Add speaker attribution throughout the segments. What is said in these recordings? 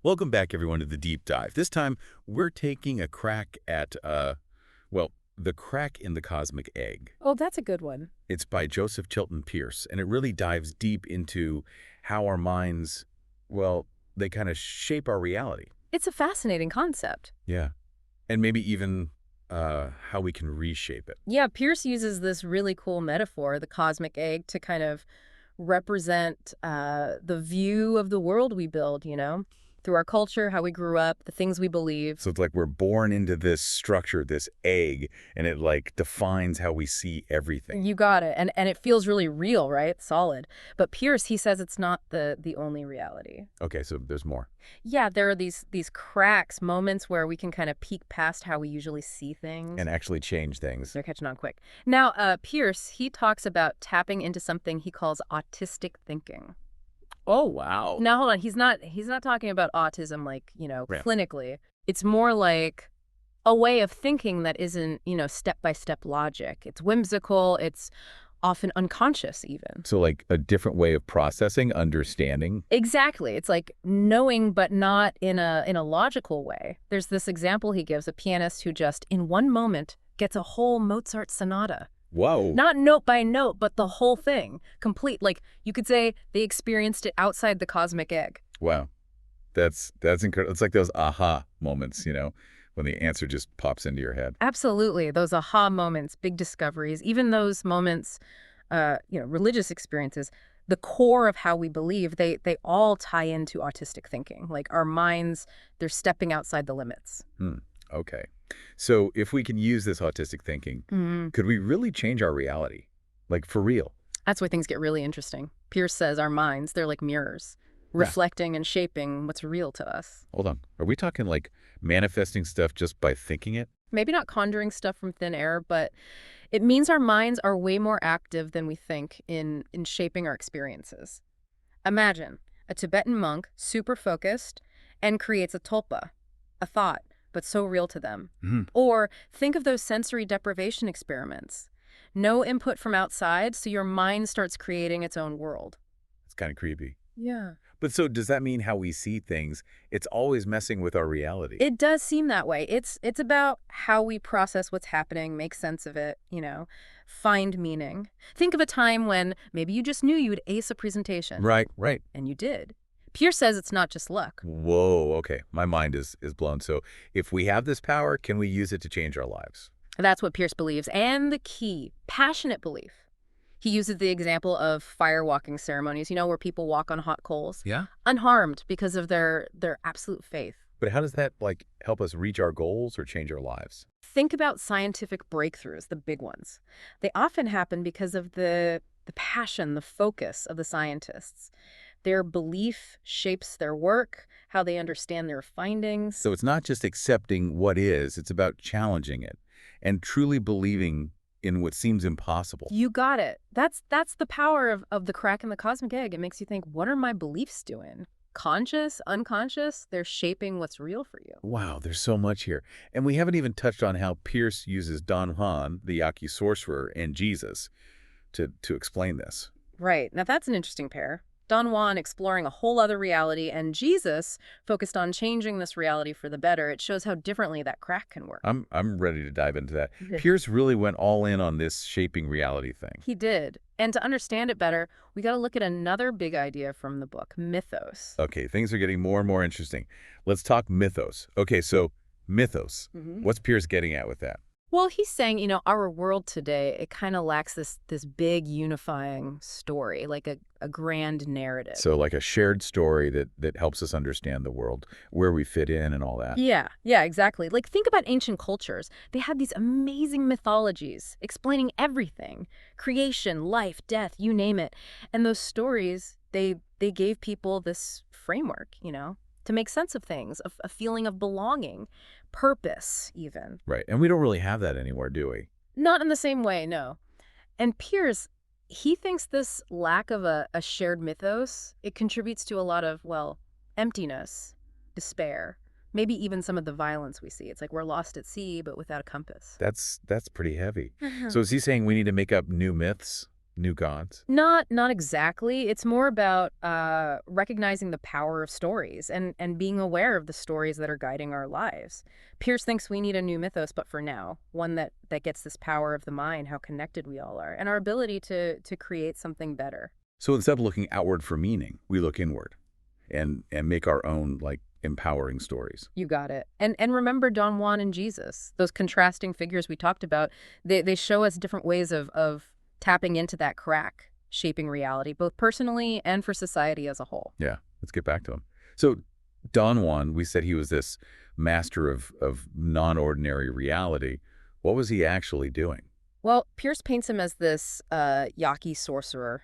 Speaker 1: Welcome back, everyone, to the deep dive. This time, we're taking a crack at, well, the crack in the cosmic egg.
Speaker 2: Oh, that's a good one.
Speaker 1: It's by Joseph Chilton Pearce, and it really dives deep into how our minds, well, they kind of shape our reality.
Speaker 2: It's a fascinating concept.
Speaker 1: Yeah. And maybe even how we can reshape it.
Speaker 2: Yeah, Pearce uses this really cool metaphor, the cosmic egg, to kind of represent the view of the world we build, through our culture, how we grew up, the things we believe.
Speaker 1: So it's like we're born into this structure, this egg, and it like defines how we see everything.
Speaker 2: You got it. And it feels really real, right? Solid. But Pearce, he says it's not the only reality.
Speaker 1: Okay, so there's more.
Speaker 2: Yeah, there are these cracks, moments where we can kind of peek past how we usually see things.
Speaker 1: And actually change things.
Speaker 2: They're catching on quick. Now, Pearce, he talks about tapping into something he calls autistic thinking.
Speaker 1: Oh, wow.
Speaker 2: Now, hold on. He's not talking about autism like,
Speaker 1: Yeah.
Speaker 2: clinically. It's more like a way of thinking that isn't, step-by-step logic. It's whimsical. It's often unconscious even.
Speaker 1: So like a different way of processing, understanding.
Speaker 2: Exactly. It's like knowing but not in a logical way. There's this example he gives, a pianist who just in one moment gets a whole Mozart sonata.
Speaker 1: Whoa.
Speaker 2: Not note by note, but the whole thing. Complete. Like, you could say they experienced it outside the cosmic egg.
Speaker 1: Wow. That's incredible. It's like those aha moments, when the answer just pops into your head.
Speaker 2: Absolutely. Those aha moments, big discoveries, even those moments, religious experiences, the core of how we believe, they all tie into autistic thinking. Like our minds, they're stepping outside the limits.
Speaker 1: Okay. So if we can use this autistic thinking, could we really change our reality? Like for real?
Speaker 2: That's where things get really interesting. Pearce says our minds, they're like mirrors, reflecting and shaping what's real to us.
Speaker 1: Hold on. Are we talking like manifesting stuff just by thinking it?
Speaker 2: Maybe not conjuring stuff from thin air, but it means our minds are way more active than we think in shaping our experiences. Imagine a Tibetan monk, super focused, and creates a tulpa, a thought, but so real to them. Or think of those sensory deprivation experiments. No input from outside, so your mind starts creating its own world.
Speaker 1: It's kind of creepy.
Speaker 2: Yeah.
Speaker 1: But so does that mean how we see things, it's always messing with our reality?
Speaker 2: It does seem that way. It's about how we process what's happening, make sense of it, find meaning. Think of a time when maybe you just knew you'd ace a presentation.
Speaker 1: Right.
Speaker 2: And you did. Pearce says it's not just luck.
Speaker 1: Whoa, okay. My mind is blown. So if we have this power, can we use it to change our lives?
Speaker 2: That's what Pearce believes. And the key, passionate belief. He uses the example of fire walking ceremonies, where people walk on hot coals.
Speaker 1: Yeah.
Speaker 2: Unharmed because of their absolute faith.
Speaker 1: But how does that help us reach our goals or change our lives?
Speaker 2: Think about scientific breakthroughs, the big ones. They often happen because of the passion, the focus of the scientists. Their belief shapes their work, how they understand their findings.
Speaker 1: So it's not just accepting what is, it's about challenging it and truly believing in what seems impossible.
Speaker 2: You got it. That's the power of the crack in the cosmic egg. It makes you think, what are my beliefs doing? Conscious, unconscious, they're shaping what's real for you.
Speaker 1: Wow, there's so much here. And we haven't even touched on how Pearce uses Don Juan, the Yaqui sorcerer, and Jesus to explain this.
Speaker 2: Right. Now that's an interesting pair. Don Juan exploring a whole other reality, and Jesus focused on changing this reality for the better. It shows how differently that crack can work.
Speaker 1: I'm ready to dive into that. Pearce really went all in on this shaping reality thing.
Speaker 2: He did. And to understand it better, we got to look at another big idea from the book, mythos.
Speaker 1: Okay, things are getting more and more interesting. Let's talk mythos. Okay, so mythos. What's Pearce getting at with that?
Speaker 2: Well, he's saying, our world today, it kind of lacks this big unifying story, like a grand narrative.
Speaker 1: So like a shared story that helps us understand the world, where we fit in and all that.
Speaker 2: Yeah, exactly. Like think about ancient cultures. They had these amazing mythologies explaining everything. Creation, life, death, you name it. And those stories, they gave people this framework, to make sense of things, a feeling of belonging, purpose even.
Speaker 1: Right. And we don't really have that anymore, do we?
Speaker 2: Not in the same way, no. And Pearce, he thinks this lack of a shared mythos, it contributes to a lot of, emptiness, despair, maybe even some of the violence we see. It's like we're lost at sea, but without a compass.
Speaker 1: That's pretty heavy. So is he saying we need to make up new myths, new gods?
Speaker 2: Not exactly. It's more about recognizing the power of stories and being aware of the stories that are guiding our lives. Pearce thinks we need a new mythos, but for now, one that gets this power of the mind, how connected we all are, and our ability to create something better.
Speaker 1: So instead of looking outward for meaning, we look inward and make our own, like, empowering stories.
Speaker 2: You got it. And remember Don Juan and Jesus, those contrasting figures we talked about. They show us different ways of tapping into that crack, shaping reality, both personally and for society as a whole.
Speaker 1: Yeah, let's get back to him. So Don Juan, we said he was this master of non-ordinary reality. What was he actually doing?
Speaker 2: Well, Pierce paints him as this Yaqui sorcerer,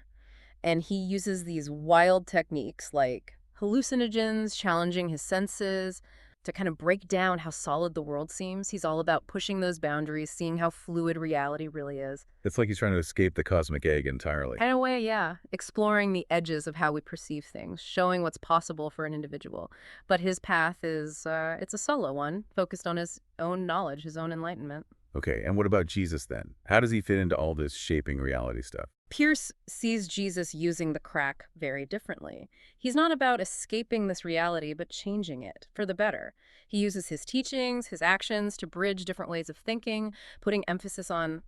Speaker 2: and he uses these wild techniques like hallucinogens, challenging his senses, to kind of break down how solid the world seems. He's all about pushing those boundaries, seeing how fluid reality really is.
Speaker 1: It's like he's trying to escape the cosmic egg entirely.
Speaker 2: In a way, yeah, exploring the edges of how we perceive things, showing what's possible for an individual. But his path is, it's a solo one, focused on his own knowledge, his own enlightenment.
Speaker 1: Okay, and what about Jesus then? How does he fit into all this shaping reality stuff?
Speaker 2: Pearce sees Jesus using the crack very differently. He's not about escaping this reality, but changing it for the better. He uses his teachings, his actions to bridge different ways of thinking, putting emphasis on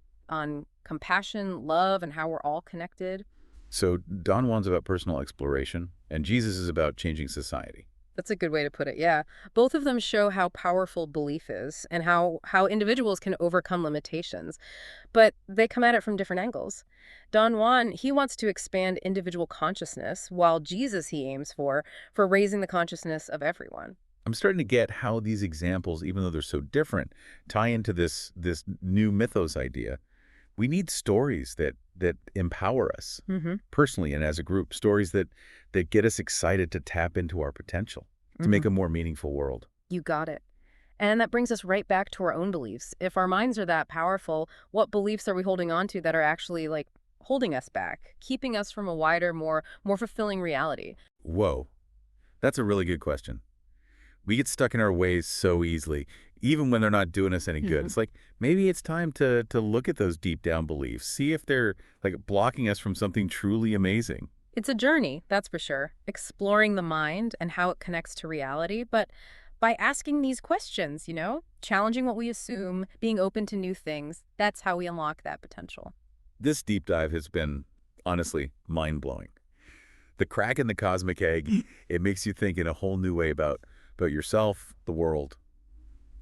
Speaker 2: compassion, love, and how we're all connected.
Speaker 1: So Don Juan's about personal exploration, and Jesus is about changing society.
Speaker 2: That's a good way to put it, yeah. Both of them show how powerful belief is and how individuals can overcome limitations. But they come at it from different angles. Don Juan, he wants to expand individual consciousness, while Jesus he aims for raising the consciousness of everyone.
Speaker 1: I'm starting to get how these examples, even though they're so different, tie into this new mythos idea. We need stories that empower us personally and as a group, stories that get us excited to tap into our potential, to make a more meaningful world.
Speaker 2: You got it. And that brings us right back to our own beliefs. If our minds are that powerful, what beliefs are we holding on to that are actually like holding us back, keeping us from a wider, more fulfilling reality?
Speaker 1: Whoa, that's a really good question. We get stuck in our ways so easily, even when they're not doing us any good. It's like, maybe it's time to look at those deep down beliefs, see if they're like blocking us from something truly amazing.
Speaker 2: It's a journey, that's for sure, exploring the mind and how it connects to reality, but by asking these questions, challenging what we assume, being open to new things, that's how we unlock that potential.
Speaker 1: This deep dive has been, honestly, mind-blowing. The crack in the cosmic egg, it makes you think in a whole new way about yourself, the world,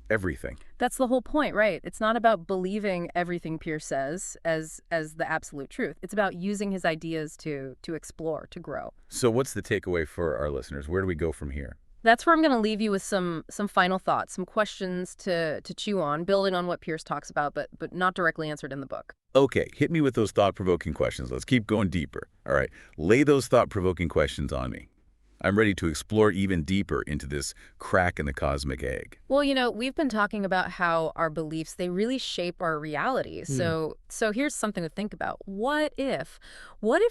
Speaker 1: everything.
Speaker 2: That's the whole point, right? It's not about believing everything Pearce says as the absolute truth. It's about using his ideas to explore, to grow.
Speaker 1: So what's the takeaway for our listeners? Where do we go from here?
Speaker 2: That's where I'm going to leave you with some final thoughts, some questions to chew on, building on what Pearce talks about, but not directly answered in the book.
Speaker 1: Okay, hit me with those thought-provoking questions. Let's keep going deeper. All right, lay those thought-provoking questions on me. I'm ready to explore even deeper into this crack in the cosmic egg.
Speaker 2: Well, we've been talking about how our beliefs, they really shape our reality. So here's something to think about. What if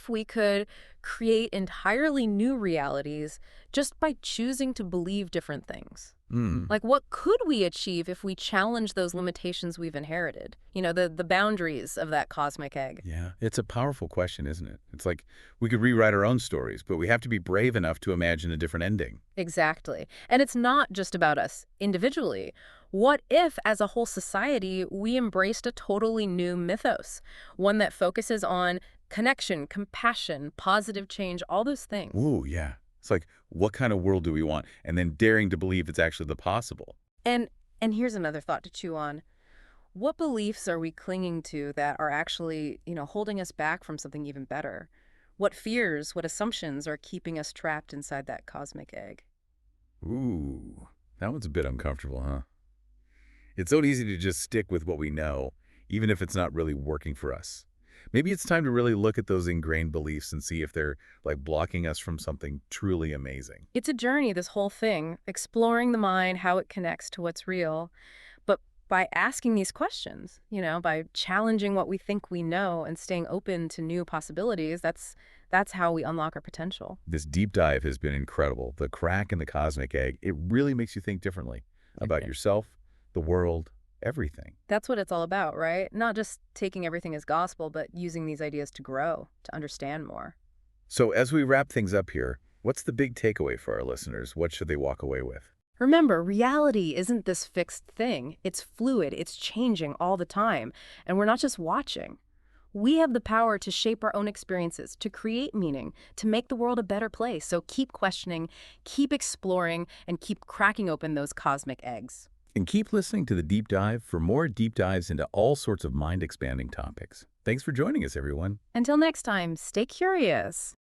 Speaker 2: we could create entirely new realities just by choosing to believe different things? Like, what could we achieve if we challenge those limitations we've inherited? The boundaries of that cosmic egg.
Speaker 1: Yeah, it's a powerful question, isn't it? It's like we could rewrite our own stories, but we have to be brave enough to imagine a different ending.
Speaker 2: Exactly. And it's not just about us individually. What if, as a whole society, we embraced a totally new mythos? One that focuses on connection, compassion, positive change, all those things.
Speaker 1: Ooh, yeah. It's like, what kind of world do we want? And then daring to believe it's actually the possible.
Speaker 2: And here's another thought to chew on. What beliefs are we clinging to that are actually, holding us back from something even better? What fears, what assumptions are keeping us trapped inside that cosmic egg?
Speaker 1: Ooh, that one's a bit uncomfortable, huh? It's so easy to just stick with what we know, even if it's not really working for us. Maybe it's time to really look at those ingrained beliefs and see if they're like blocking us from something truly amazing.
Speaker 2: It's a journey, this whole thing, exploring the mind, how it connects to what's real. But by asking these questions, by challenging what we think we know and staying open to new possibilities, that's how we unlock our potential.
Speaker 1: This deep dive has been incredible. The crack in the cosmic egg, it really makes you think differently about yourself, the world, everything.
Speaker 2: That's what it's all about, right? Not just taking everything as gospel, but using these ideas to grow, to understand more.
Speaker 1: So as we wrap things up here, what's the big takeaway for our listeners? What should they walk away with?
Speaker 2: Remember, reality isn't this fixed thing. It's fluid, it's changing all the time, and we're not just watching. We have the power to shape our own experiences, to create meaning, to make the world a better place. So keep questioning, keep exploring, and keep cracking open those cosmic eggs.
Speaker 1: And keep listening to The Deep Dive for more deep dives into all sorts of mind-expanding topics. Thanks for joining us, everyone.
Speaker 2: Until next time, stay curious.